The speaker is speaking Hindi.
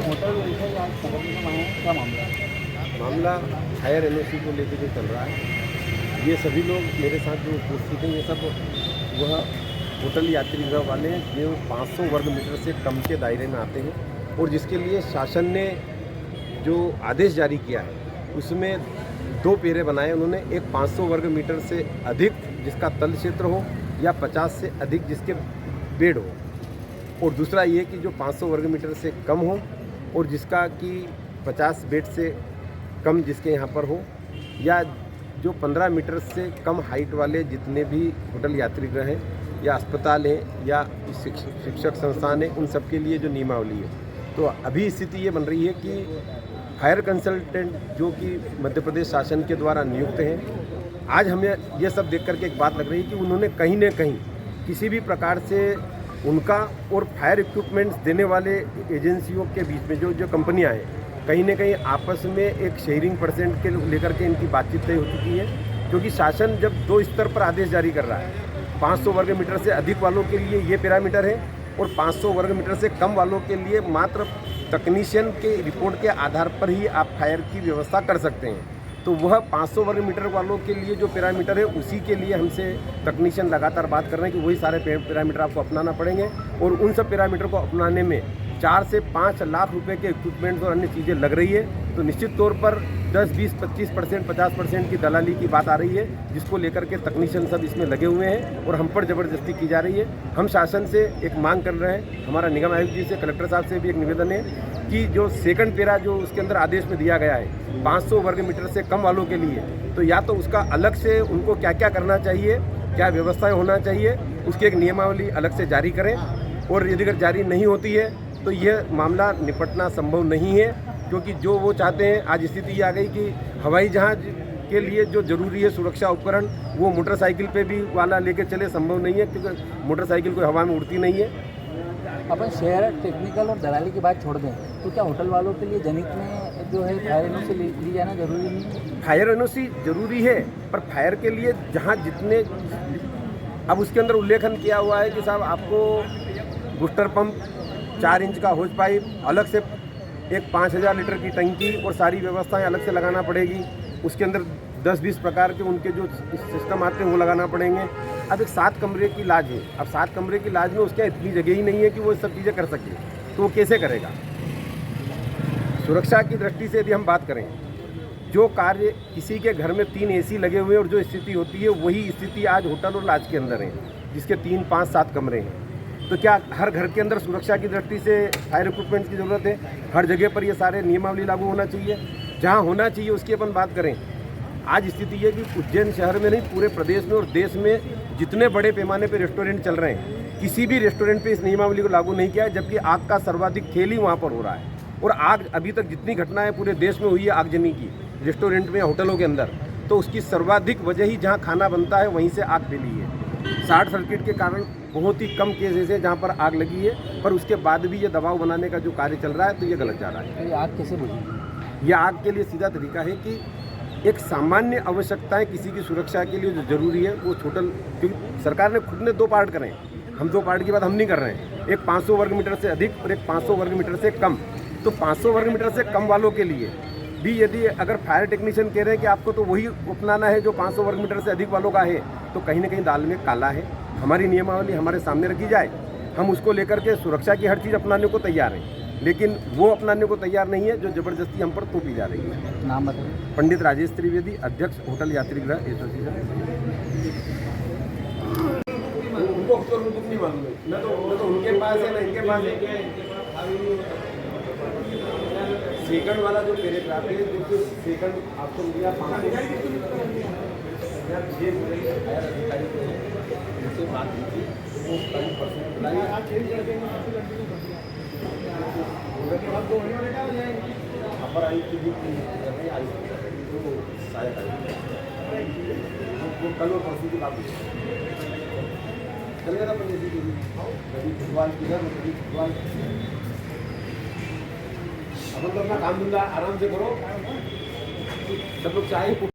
होटल वैसे आज खबर में आए हैं, क्या मामला है? मामला हायर एनओसी को लेकर जो चल रहा है, ये सभी लोग मेरे साथ जो उपस्थित हैं, ये सब वह होटल यात्री गृह वाले हैं जो 500 वर्ग मीटर से कम के दायरे में आते हैं और जिसके लिए शासन ने जो आदेश जारी किया है उसमें 2 पेरे बनाए उन्होंने। एक 500 वर्ग मीटर से अधिक जिसका तल क्षेत्र हो या 50 से अधिक जिसके बेड हो, और दूसरा ये कि जो 500 वर्ग मीटर से कम हो और जिसका कि 50 बेड से कम जिसके यहाँ पर हो, या जो 15 मीटर से कम हाइट वाले जितने भी होटल यात्रीगृह हैं या अस्पताल हैं या शिक्षक संस्थान हैं, उन सब के लिए जो नियमावली है। तो अभी स्थिति ये बन रही है कि फायर कंसल्टेंट जो कि मध्य प्रदेश शासन के द्वारा नियुक्त हैं, आज हमें ये सब देख करके एक बात लग रही है कि उन्होंने कहीं न कहीं किसी भी प्रकार से उनका और फायर इक्विपमेंट्स देने वाले एजेंसियों के बीच में जो कंपनियां हैं, कहीं न कहीं आपस में एक शेयरिंग परसेंट के लेकर के इनकी बातचीत तय हो चुकी है। क्योंकि शासन जब 2 स्तर पर आदेश जारी कर रहा है, 500 वर्ग मीटर से अधिक वालों के लिए ये पैरामीटर है और 500 वर्ग मीटर से कम वालों के लिए मात्र तकनीशियन के रिपोर्ट के आधार पर ही आप फायर की व्यवस्था कर सकते हैं। तो वह 500 वर्ग मीटर वालों के लिए जो पैरामीटर है उसी के लिए हमसे तकनीशियन लगातार बात कर रहे हैं कि वही सारे पैरामीटर आपको अपनाना पड़ेंगे, और उन सब पैरामीटर को अपनाने में 4 से 5 लाख रुपए के इक्विपमेंट्स और अन्य चीज़ें लग रही है। तो निश्चित तौर पर 10, 20, 25%, 50% की दलाली की बात आ रही है, जिसको लेकर के तकनीशियन सब इसमें लगे हुए हैं और हम पर ज़बरदस्ती की जा रही है। हम शासन से एक मांग कर रहे हैं, हमारा निगम आयुक्त जी से, कलेक्टर साहब से भी एक निवेदन है कि जो सेकंड पैरा जो उसके अंदर आदेश में दिया गया है 500 वर्ग मीटर से कम वालों के लिए, तो या तो उसका अलग से उनको क्या क्या करना चाहिए, क्या व्यवस्थाएँ होना चाहिए, उसकी एक नियमावली अलग से जारी करें। और यदि अगर जारी नहीं होती है तो यह मामला निपटना संभव नहीं है, क्योंकि जो वो चाहते हैं, आज स्थिति ये आ गई कि हवाई जहाज़ के लिए जो ज़रूरी है सुरक्षा उपकरण, वो मोटरसाइकिल पे भी वाला लेके चले संभव नहीं है, क्योंकि मोटरसाइकिल कोई हवा में उड़ती नहीं है। अपन शहर टेक्निकल और दलाली की बात छोड़ दें तो क्या होटल वालों के लिए जनहित में जो है फायर एनओसी ली जाना जरूरी नहीं है? फायर एनओसी जरूरी है, पर फायर के लिए जहाँ जितने, अब उसके अंदर उल्लेखन किया हुआ है कि साहब आपको बूस्टर पंप, 4 इंच का होज पाइप, अलग से एक 5000 लीटर की टंकी और सारी व्यवस्थाएं अलग से लगाना पड़ेगी। उसके अंदर 10-20 प्रकार के उनके जो सिस्टम आते हैं वो लगाना पड़ेंगे। अब एक 7 कमरे की लॉज है, अब 7 कमरे की लॉज में उसके इतनी जगह ही नहीं है कि वो सब चीज़ें कर सके, तो वो कैसे करेगा? सुरक्षा की दृष्टि से यदि हम बात करें, जो कार्य किसी के घर में 3 एसी लगे हुए हैं और जो स्थिति होती है वही स्थिति आज होटल और लॉज के अंदर है, जिसके 3, 5, 7 कमरे हैं। तो क्या हर घर के अंदर सुरक्षा की दृष्टि से फायर इक्विपमेंट्स की ज़रूरत है? हर जगह पर ये सारे नियमावली लागू होना चाहिए? जहाँ होना चाहिए उसकी अपन बात करें। आज स्थिति ये कि उज्जैन शहर में नहीं, पूरे प्रदेश में और देश में जितने बड़े पैमाने पर रेस्टोरेंट चल रहे हैं, किसी भी रेस्टोरेंट पे इस नियमावली को लागू नहीं किया है, जबकि आग का सर्वाधिक खेल ही वहाँ पर हो रहा है। और आग अभी तक जितनी घटनाएं पूरे देश में हुई है आगजनी की, रेस्टोरेंट में, होटलों के अंदर, तो उसकी सर्वाधिक वजह ही जहाँ खाना बनता है वहीं से आग फैली है। शॉर्ट सर्किट के कारण बहुत ही कम केसेस है जहाँ पर आग लगी है, पर उसके बाद भी ये दबाव बनाने का जो कार्य चल रहा है तो ये गलत जा रहा है। तो ये आग कैसे बुझेगी? ये आग के लिए सीधा तरीका है कि एक सामान्य आवश्यकताएं किसी की सुरक्षा के लिए जो जरूरी है वो होटल, क्योंकि सरकार ने खुद ने 2 पार्ट करे हैं, हम 2 पार्ट की बात हम नहीं कर रहे हैं। एक 500 वर्ग मीटर से अधिक और एक 500 वर्ग मीटर से कम। तो 500 वर्ग मीटर से कम वालों के लिए भी यदि अगर फायर टेक्नीशियन कह रहे हैं कि आपको तो वही अपनाना है जो 500 वर्ग मीटर से अधिक वालों का है, तो कहीं ना कहीं दाल में काला है। हमारी नियमावली हमारे सामने रखी जाए, हम उसको लेकर के सुरक्षा की हर चीज़ अपनाने को तैयार हैं, लेकिन वो अपनाने को तैयार नहीं है जो ज़बरदस्ती हम पर थोपी जा रही है। नाम बताइए। पंडित राजेश त्रिवेदी, अध्यक्ष होटल यात्रीगृह एसोसिएशन। उनको कुछ नहीं मालूम है, न तो उनके पास है न इनके पास है। सेकंड वाला जो पैराग्राफ है, जो सेकंड आपको मिला 500 बात की वो 40% बुलाइए, अपर आयुक्त जी की वो सहायक वो कल और परसों की बात चलेगा ना। कभी फुटबॉल किधर, कभी फुटबॉल। अपन तो अपना काम धंधा आराम से करो, सब लोग चाहे